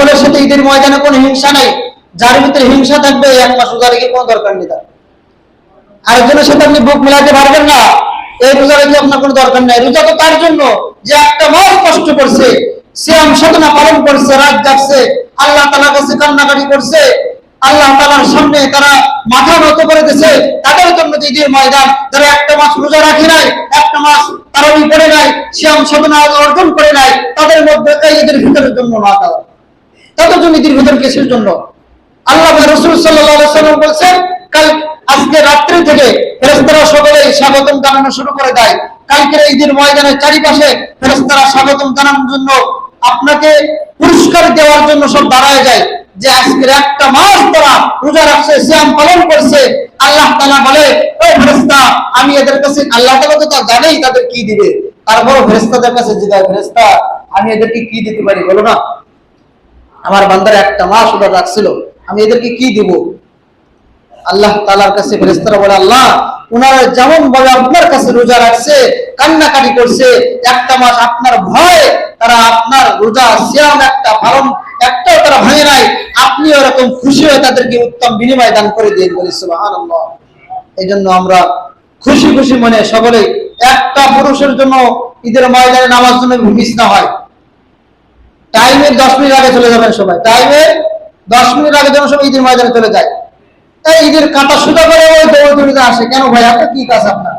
সকলের সাথে ঈদের ময়দানে কোনো হিংসা নাই। যার ভিতরে হিংসা থাকবে 1 মাস রোজা রেখে কোনো দরকার নেই তার। আরেকজনের সাথে আপনি বুক মেলাতে পারবেন না, এই রোজা রেখে আপনার কোনো দরকার নাই। রোজা তো তার জন্য যে 1 মাস কষ্ট করছে, সিয়াম সাধনা পালন করছে, রাত জাগছে, আল্লাহ তাআলার কাছে কান্নাকাটি করছে, আল্লাহ তাআলার সামনে তারা মাথা নত করে দিয়েছে, তাদের জন্য ঈদের ময়দান। যারা 1 মাস রোজা রাখে নাই, 1 মাস তারাবি পড়ে নাই, সিয়াম সাধনা অর্জন করে নাই, তাদের মধ্যে এই ঈদের ভিতরের জন্য না তারা, তাদের জন্য ঈদের ভিতর কিসের জন্য? আল্লাহ রাসূল সাল্লাল্লাহু আলাইহি ওয়াসাল্লাম বলেছেন, কাল আজকে রাত্রি থেকে ফেরেশতারা সকলেই স্বাগতম জানানো শুরু করে দেয়। কালকের ঈদের ময়দানের চারিপাশে ফেরেশতারা স্বাগতম জানানোর জন্য, আপনাকে পুরস্কার দেওয়ার জন্য সব দাঁড়ায় যায়, যে আজকের 1 মাস তারা রোজা রাখছে, সিয়াম পালন করছে। আল্লাহ তাআলা বলে, ও ফেরেশতা, আমি এদের কাছে, আল্লাহ তাআলা তো জানেই তাদের কি দিবে, তারপর ফেরেশতাদের কাছে জিজ্ঞাসা, ফেরেশতা আমি এদেরকে কি দিতে পারি বলো না? আমার বান্দারা 1 মাস রোজা রাখছিল, আমি এদেরকে কি দিব? আল্লাহ তাআলার কাছে ফেরেশতারা বলে, আল্লাহ ওনারা যেমন ভাবে আপনার কাছে রোজা রাখছে, কান্নাকাটি করছে 1 মাস আপনার ভয়ে, তারা আপনার রোজা সিয়াম পালন একটাও তারা ভাঙে নাই, আপনি ওরকম খুশি হয়ে তাদেরকে উত্তম বিনিময় দান করে দিন। বলি সুবহানাল্লাহ। এই জন্য আমরা খুশি খুশি মনে সকলে একটা পুরুষের জন্য ঈদের ময়দানে নামাজ জন্য মিস না হয়, টাইমের 10 মিনিট আগে চলে যাবেন সবাই, টাইমের 10 মিনিট আগে যেন সবাই ঈদের ময়দানে চলে যায়। এই ঈদের কাঁটা সুদা করে ওই দৌড়ে আসে, কেন ভাই আপনার কি কাজ? আপনার